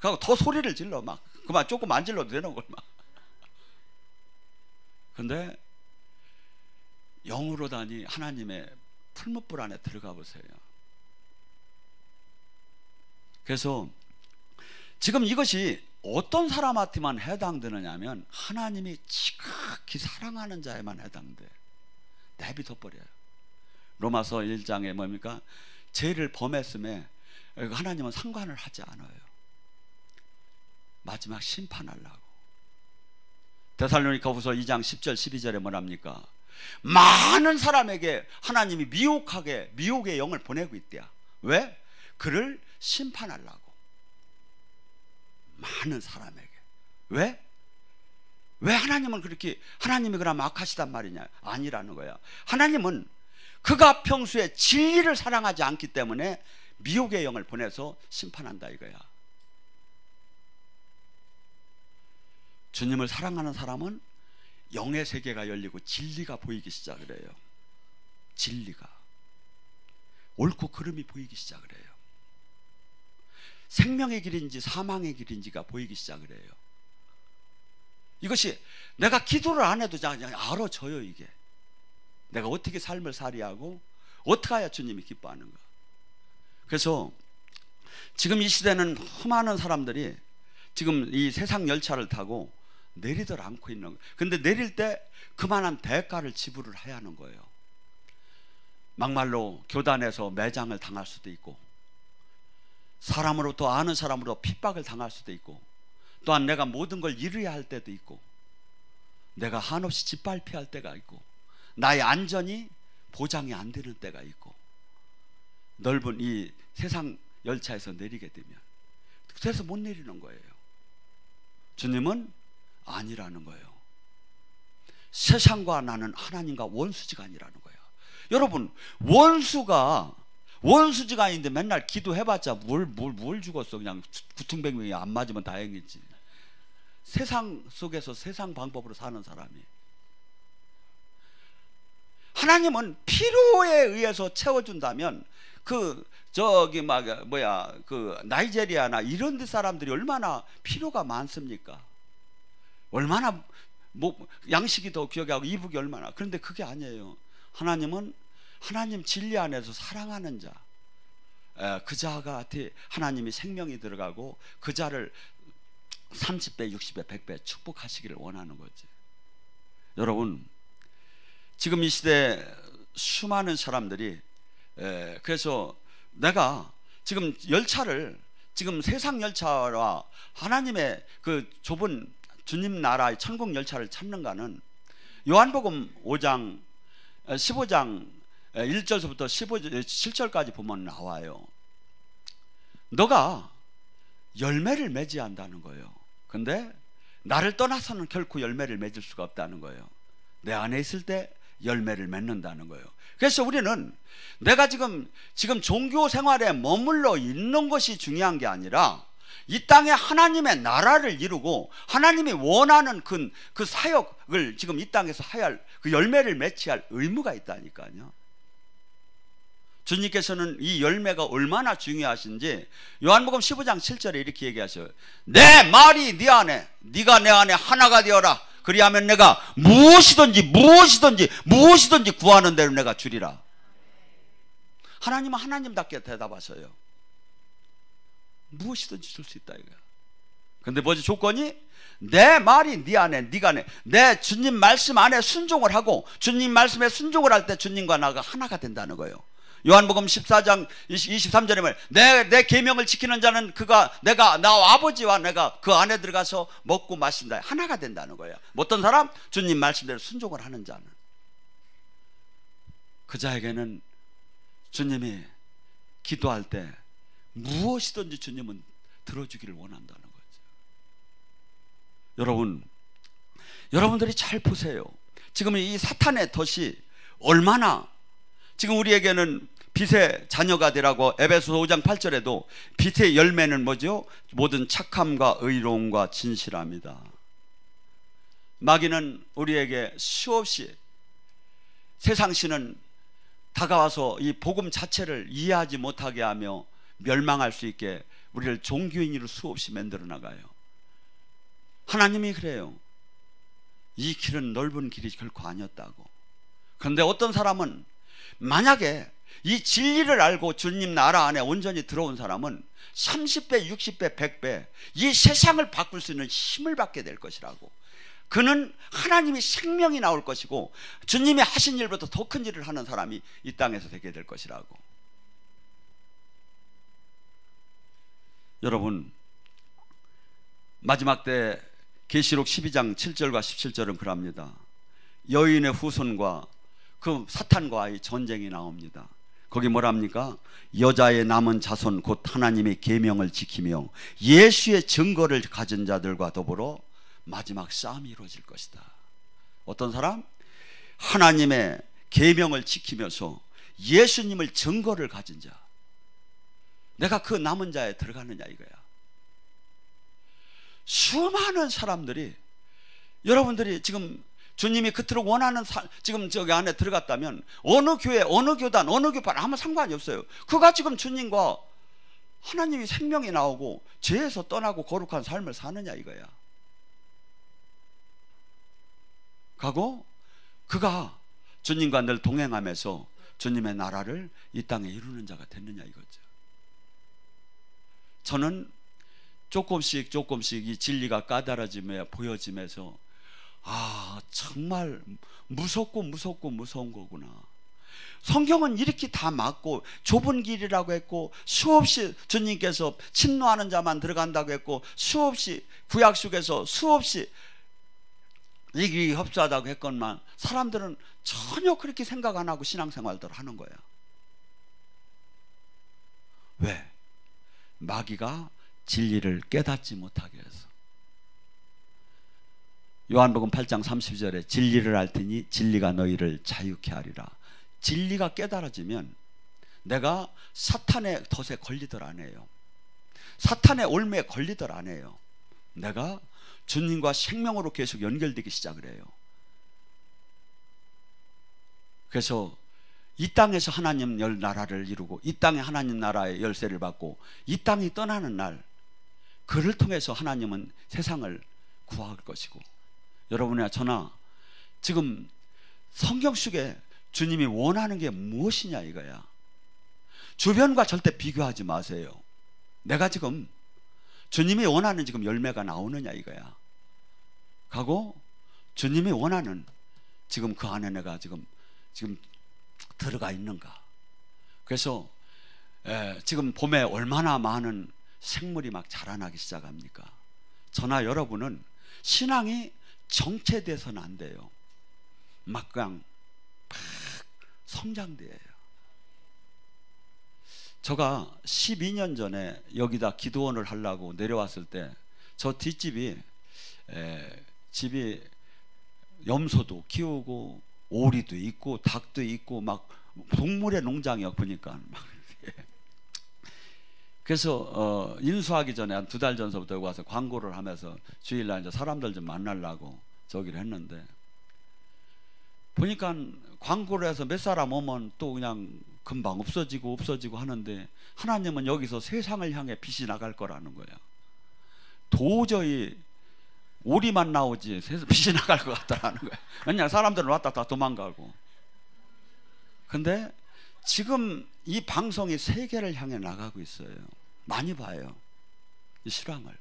그리고 더 소리를 질러. 막 그만 조금 안 질러도 되는 걸 막. 근데 영으로 다니 하나님의 풀무불 안에 들어가 보세요. 그래서 지금 이것이 어떤 사람한테만 해당되느냐면 하나님이 지극히 사랑하는 자에만 해당돼. 내비둬 버려요. 로마서 1장에 뭡니까? 죄를 범했음에 하나님은 상관을 하지 않아요. 마지막 심판하려고. 데살로니가후서 2장 10절 12절에 뭐랍니까? 많은 사람에게 하나님이 미혹의 영을 보내고 있대요. 왜? 그를 심판하려고. 많은 사람에게. 왜 하나님은 그렇게, 하나님이 그러면 악하시단 말이냐? 아니라는 거야. 하나님은 그가 평소에 진리를 사랑하지 않기 때문에 미혹의 영을 보내서 심판한다 이거야. 주님을 사랑하는 사람은 영의 세계가 열리고 진리가 보이기 시작을 해요. 진리가, 옳고 그름이 보이기 시작을 해요. 생명의 길인지 사망의 길인지가 보이기 시작을 해요. 이것이 내가 기도를 안 해도 그냥 알아져요. 이게 내가 어떻게 삶을 살이하고 어떻게 해야 주님이 기뻐하는가. 그래서 지금 이 시대는 수많은 사람들이 지금 이 세상 열차를 타고 내리들 않고 있는 거예요. 근데 내릴 때 그만한 대가를 지불을 해야 하는 거예요. 막말로 교단에서 매장을 당할 수도 있고, 사람으로부터, 아는 사람으로 핍박을 당할 수도 있고, 또한 내가 모든 걸 잃어야 할 때도 있고, 내가 한없이 짓밟혀야 할 때가 있고, 나의 안전이 보장이 안 되는 때가 있고, 넓은 이 세상 열차에서 내리게 되면 그래서 못 내리는 거예요. 주님은 아니라는 거예요. 세상과 나는 하나님과 원수지가 아니라는 거예요. 여러분, 원수지가 아닌데 맨날 기도해봤자 뭘 죽었어. 그냥 구퉁백명이 안 맞으면 다행이지. 세상 속에서 세상 방법으로 사는 사람이, 하나님은 필요에 의해서 채워준다면 그 나이제리아나 이런 데 사람들이 얼마나 필요가 많습니까? 얼마나 양식이 더 귀하고 이북이 얼마나. 그런데 그게 아니에요. 하나님은 하나님 진리 안에서 사랑하는 자, 그 자가 하나님이 생명이 들어가고 그 자를 30배, 60배, 100배 축복하시기를 원하는 거지. 여러분, 지금 이 시대에 수많은 사람들이, 그래서 내가 지금 열차를 지금 세상 열차와 하나님의 그 좁은 주님 나라의 천국 열차를 찾는가는 요한복음 5장 15장 1절부터 17절까지 보면 나와요. 너가 열매를 맺어야 한다는 거예요. 근데 나를 떠나서는 결코 열매를 맺을 수가 없다는 거예요. 내 안에 있을 때 열매를 맺는다는 거예요. 그래서 우리는 내가 지금 종교 생활에 머물러 있는 것이 중요한 게 아니라 이 땅에 하나님의 나라를 이루고 하나님이 원하는 그 사역을 지금 이 땅에서 해야 할 그 열매를 맺어야 할 의무가 있다니까요. 주님께서는 이 열매가 얼마나 중요하신지 요한복음 15장 7절에 이렇게 얘기하셔요. 내 말이 네 안에, 네가 내 안에 하나가 되어라. 그리하면 내가 무엇이든지 구하는 대로 내가 주리라. 하나님은 하나님답게 대답하셔요. 무엇이든지 줄 수 있다 이거야. 근데 뭐지 조건이? 내 말이 네 안에, 네가 내 주님 말씀 안에 순종을 하고 주님 말씀에 순종을 할 때 주님과 나가 하나가 된다는 거예요. 요한복음 14장 23절에 말, 내 계명을 지키는 자는 내가 나 아버지와 내가 그 안에 들어가서 먹고 마신다. 하나가 된다는 거예요. 어떤 사람? 주님 말씀대로 순종을 하는 자는. 그 자에게는 주님이 기도할 때 무엇이든지 주님은 들어주기를 원한다는 거죠. 여러분들이 잘 보세요. 지금 이 사탄의 덫이 얼마나 지금 우리에게는 빛의 자녀가 되라고 에베소서 5장 8절에도 빛의 열매는 뭐죠? 모든 착함과 의로움과 진실함이다. 마귀는 우리에게 수없이 세상신은 다가와서 이 복음 자체를 이해하지 못하게 하며 멸망할 수 있게 우리를 종교인으로 수없이 만들어 나가요. 하나님이 그래요. 이 길은 넓은 길이 결코 아니었다고. 그런데 어떤 사람은 만약에 이 진리를 알고 주님 나라 안에 온전히 들어온 사람은 30배, 60배, 100배 이 세상을 바꿀 수 있는 힘을 받게 될 것이라고. 그는 하나님이 생명이 나올 것이고 주님이 하신 일보다 더 큰 일을 하는 사람이 이 땅에서 되게 될 것이라고. 여러분, 마지막 때 계시록 12장 7절과 17절은 그럽니다. 여인의 후손과 그 사탄과의 전쟁이 나옵니다. 거기 뭐랍니까? 여자의 남은 자손 곧 하나님의 계명을 지키며 예수의 증거를 가진 자들과 더불어 마지막 싸움이 이루어질 것이다. 어떤 사람? 하나님의 계명을 지키면서 예수님을 증거를 가진 자. 내가 그 남은 자에 들어가느냐 이거야. 수많은 사람들이, 여러분들이 지금 주님이 그토록 원하는 지금 저기 안에 들어갔다면 어느 교회, 어느 교단, 어느 교파 아무 상관이 없어요. 그가 지금 주님과 하나님이 생명이 나오고 죄에서 떠나고 거룩한 삶을 사느냐 이거야. 가고 그가 주님과 늘 동행하면서 주님의 나라를 이 땅에 이루는 자가 됐느냐 이거죠. 저는 조금씩 이 진리가 까다로워지며 보여지면서 정말 무서운 거구나. 성경은 이렇게 다 막고 좁은 길이라고 했고 수없이 주님께서 침노하는 자만 들어간다고 했고 수없이 구약 속에서 수없이 이 길이 협소하다고 했건만 사람들은 전혀 그렇게 생각 안 하고 신앙생활대로 하는 거야. 왜? 마귀가 진리를 깨닫지 못하게 해서. 요한복음 8장 30절에 진리를 알 테니 진리가 너희를 자유케 하리라. 진리가 깨달아지면 내가 사탄의 덫에 걸리들 안 해요. 사탄의 올매에 걸리들 안 해요. 내가 주님과 생명으로 계속 연결되기 시작을 해요. 그래서 이 땅에서 하나님 나라를 이루고 이 땅에 하나님 나라의 열쇠를 받고 이 땅이 떠나는 날, 그를 통해서 하나님은 세상을 구할 것이고, 여러분이나 저나 지금 성경 속에 주님이 원하는 게 무엇이냐 이거야. 주변과 절대 비교하지 마세요. 내가 지금 주님이 원하는 지금 열매가 나오느냐 이거야. 가고 주님이 원하는 지금 그 안에 내가 지금 들어가 있는가. 그래서 지금 봄에 얼마나 많은 생물이 막 자라나기 시작합니까? 저나 여러분은 신앙이 정체돼서는 안 돼요. 막 그냥 팍 성장돼요. 제가 12년 전에 여기다 기도원을 하려고 내려왔을 때 저 뒷집이 집이 염소도 키우고 오리도 있고 닭도 있고 막 동물의 농장이요. 보니까 막 그래서 인수하기 전에 한 2달 전서부터 여기 와서 광고를 하면서 주일날 이제 사람들 좀 만나려고 저기를 했는데, 보니까 광고를 해서 몇 사람 오면 또 그냥 금방 없어지고 하는데, 하나님은 여기서 세상을 향해 빛이 나갈 거라는 거야. 도저히 오리만 나오지 빛이 나갈 것 같다라는 거야. 왜냐하면 사람들은 왔다 다 도망가고. 근데 지금 이 방송이 세계를 향해 나가고 있어요. 많이 봐요, 이 실황을.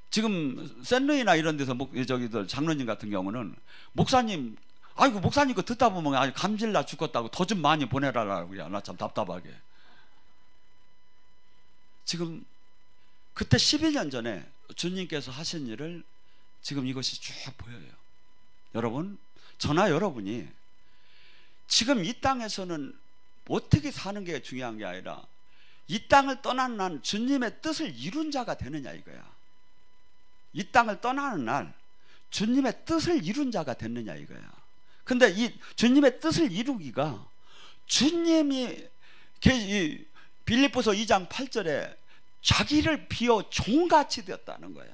지금 샌루이나 이런 데서 저기들 장로님 같은 경우는 목사님, 아이고 목사님 거 듣다 보면 아주 감질나 죽겠다고 더 좀 많이 보내라라고. 나 참 답답하게. 지금 그때 12년 전에 주님께서 하신 일을 지금 이것이 쭉 보여요. 여러분, 저나 여러분이 지금 이 땅에서는 어떻게 사는 게 중요한 게 아니라 이 땅을 떠나는 날 주님의 뜻을 이룬 자가 되느냐 이거야. 이 땅을 떠나는 날 주님의 뜻을 이룬 자가 됐느냐 이거야. 근데 이 주님의 뜻을 이루기가, 주님이 빌립보서 2장 8절에 자기를 비워 종같이 되었다는 거야.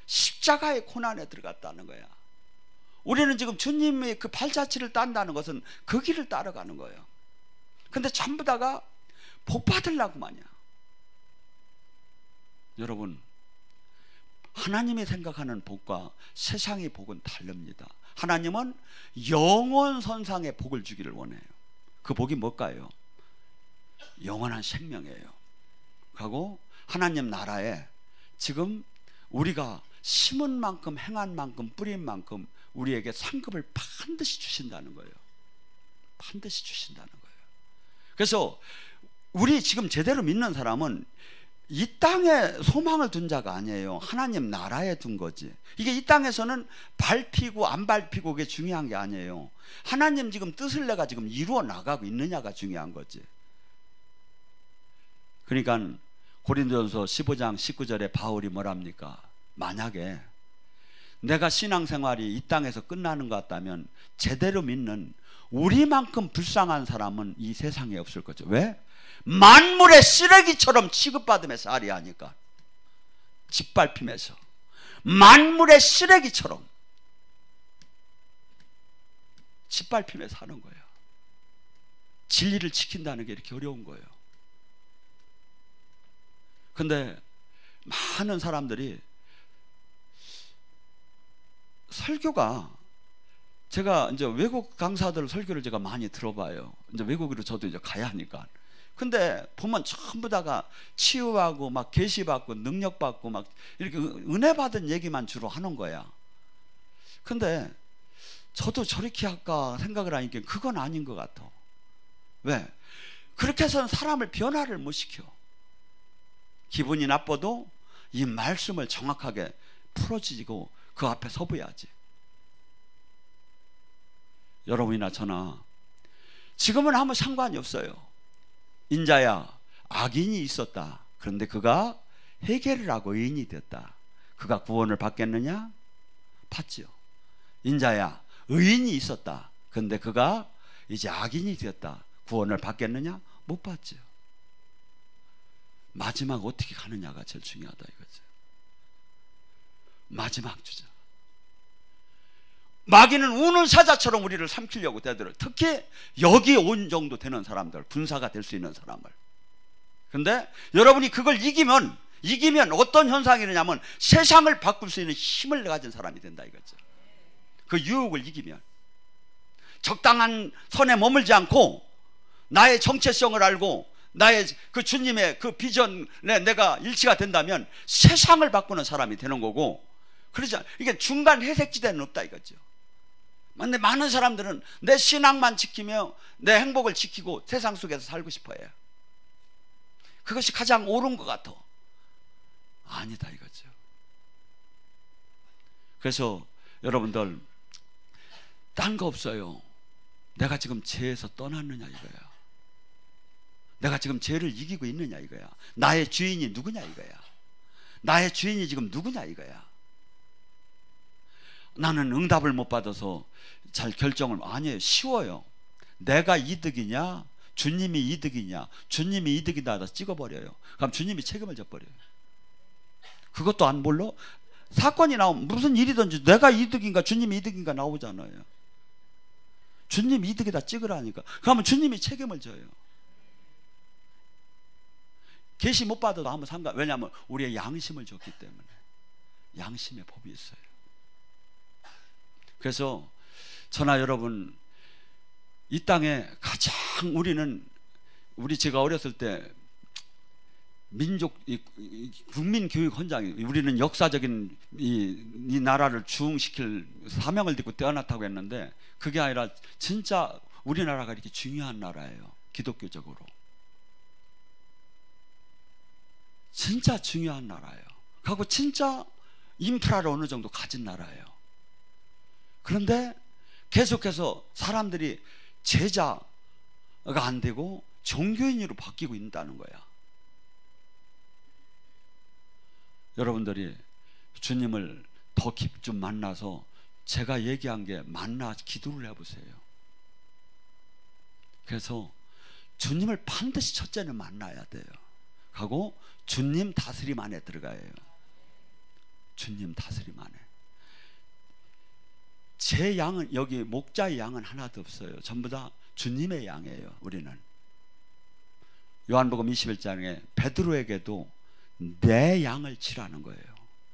십자가의 고난에 들어갔다는 거야. 우리는 지금 주님의 그 발자취를 딴다는 것은 그 길을 따라가는 거예요. 근데 전부 다가 복 받으려고만이야. 여러분, 하나님이 생각하는 복과 세상의 복은 다릅니다. 하나님은 영원 선상의 복을 주기를 원해요. 그 복이 뭘까요? 영원한 생명이에요. 하고 하나님 나라에 지금 우리가 심은 만큼 행한 만큼 뿌린 만큼 우리에게 상급을 반드시 주신다는 거예요. 반드시 주신다는 거예요. 그래서 우리 지금 제대로 믿는 사람은 이 땅에 소망을 둔 자가 아니에요. 하나님 나라에 둔 거지. 이게 이 땅에서는 밟히고 안 밟히고 그게 중요한 게 아니에요. 하나님 지금 뜻을 내가 지금 이루어 나가고 있느냐가 중요한 거지. 그러니까 고린도전서 15장 19절에 바울이 뭐랍니까? 만약에 내가 신앙생활이 이 땅에서 끝나는 것 같다면 제대로 믿는 우리만큼 불쌍한 사람은 이 세상에 없을 거죠. 왜? 만물의 쓰레기처럼 취급받으며 살이 하니까. 짓밟히면서 만물의 쓰레기처럼 짓밟히면서 사는 거예요. 진리를 지킨다는 게 이렇게 어려운 거예요. 근데 많은 사람들이 설교가, 제가 이제 외국 강사들 설교를 제가 많이 들어봐요. 이제 외국으로 저도 이제 가야 하니까. 근데 보면 전부 다가 치유하고 막 계시받고 능력받고 막 이렇게 은혜 받은 얘기만 주로 하는 거야. 근데 저도 저렇게 할까 생각을 하니까 그건 아닌 것 같아. 왜? 그렇게 해서는 사람을 변화를 못 시켜. 기분이 나빠도 이 말씀을 정확하게 풀어지고 그 앞에 서봐야지. 여러분이나 저나 지금은 아무 상관이 없어요. 인자야, 악인이 있었다. 그런데 그가 회개를 하고 의인이 되었다. 그가 구원을 받겠느냐? 받지요. 인자야, 의인이 있었다. 그런데 그가 이제 악인이 되었다. 구원을 받겠느냐? 못 받지요. 마지막 어떻게 가느냐가 제일 중요하다 이거죠. 마지막 주자. 마귀는 우는 사자처럼 우리를 삼키려고 되더라고요. 특히 여기 온 정도 되는 사람들, 군사가 될 수 있는 사람을. 근데 여러분이 그걸 이기면 어떤 현상이 되냐면 세상을 바꿀 수 있는 힘을 가진 사람이 된다 이거죠. 그 유혹을 이기면, 적당한 선에 머물지 않고 나의 정체성을 알고 나의 그 주님의 그 비전에 내가 일치가 된다면 세상을 바꾸는 사람이 되는 거고, 그러지 않아요. 이게 중간 회색지대는 없다 이거죠. 근데 많은 사람들은 내 신앙만 지키며 내 행복을 지키고 세상 속에서 살고 싶어 해요. 그것이 가장 옳은 것 같아. 아니다 이거죠. 그래서 여러분들 딴 거 없어요. 내가 지금 죄에서 떠났느냐 이거야. 내가 지금 죄를 이기고 있느냐 이거야. 나의 주인이 누구냐 이거야. 나의 주인이 지금 누구냐 이거야. 나는 응답을 못 받아서 잘 결정을, 아니에요. 쉬워요. 내가 이득이냐 주님이 이득이냐. 주님이 이득이다 하다 찍어버려요. 그럼 주님이 책임을 져버려요. 그것도 안 몰라? 사건이 나오면 무슨 일이든지 내가 이득인가 주님이 이득인가 나오잖아요. 주님 이득이다 찍으라니까. 그러면 주님이 책임을 져요. 계시 못 받아도 아무 상관. 왜냐하면 우리의 양심을 줬기 때문에. 양심의 법이 있어요. 그래서 저나 여러분, 이 땅에 가장 우리 제가 어렸을 때 민족 국민교육 헌장이, 우리는 역사적인 이 나라를 주흥시킬 사명을 딛고 태어났다고 했는데, 그게 아니라 진짜 우리나라가 이렇게 중요한 나라예요. 기독교적으로 진짜 중요한 나라예요. 그리고 진짜 인프라를 어느 정도 가진 나라예요. 그런데 계속해서 사람들이 제자가 안 되고 종교인으로 바뀌고 있다는 거야. 여러분들이 주님을 더 깊이 좀 만나서 제가 얘기한 게 만나 기도를 해보세요. 그래서 주님을 반드시 첫째는 만나야 돼요. 하고 주님 다스림 안에 들어가야 해요. 주님 다스림 안에. 제 양은, 여기 목자의 양은 하나도 없어요. 전부 다 주님의 양이에요. 우리는 요한복음 21장에 베드로에게도 내 양을 치라는 거예요.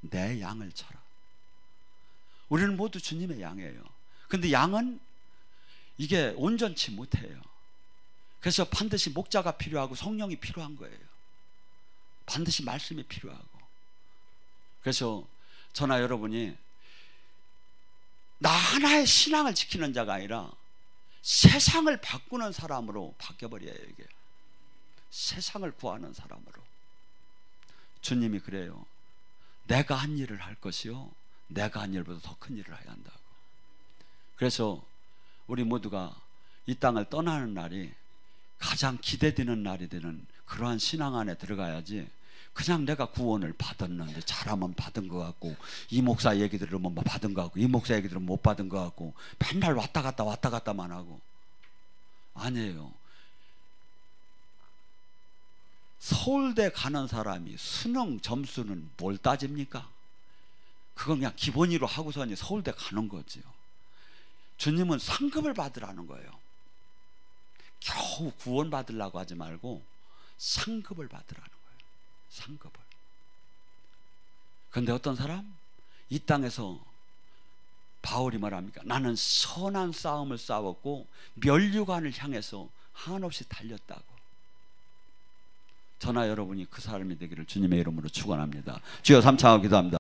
내 양을 쳐라. 우리는 모두 주님의 양이에요. 근데 양은 이게 온전치 못해요. 그래서 반드시 목자가 필요하고 성령이 필요한 거예요. 반드시 말씀이 필요하고. 그래서 저나 여러분이 나 하나의 신앙을 지키는 자가 아니라 세상을 바꾸는 사람으로 바뀌어버려요. 이게 세상을 구하는 사람으로. 주님이 그래요. 내가 한 일을 할 것이요 내가 한 일보다 더 큰 일을 해야 한다고. 그래서 우리 모두가 이 땅을 떠나는 날이 가장 기대되는 날이 되는 그러한 신앙 안에 들어가야지, 그냥 내가 구원을 받았는데 잘하면 받은 것 같고, 이 목사 얘기 들으면 뭐 받은 것 같고, 이 목사 얘기 들으면 못 받은 것 같고, 맨날 왔다 갔다만 하고. 아니에요. 서울대 가는 사람이 수능 점수는 뭘 따집니까? 그건 그냥 기본이로 하고서니 서울대 가는 거죠. 주님은 상급을 받으라는 거예요. 겨우 구원 받으려고 하지 말고 상급을 받으라는 거예요. 상급을. 그런데 어떤 사람? 이 땅에서 바울이 말합니까? 나는 선한 싸움을 싸웠고 면류관을 향해서 한없이 달렸다고. 저나 여러분이 그 사람이 되기를 주님의 이름으로 축원합니다. 주여, 삼창하고 기도합니다.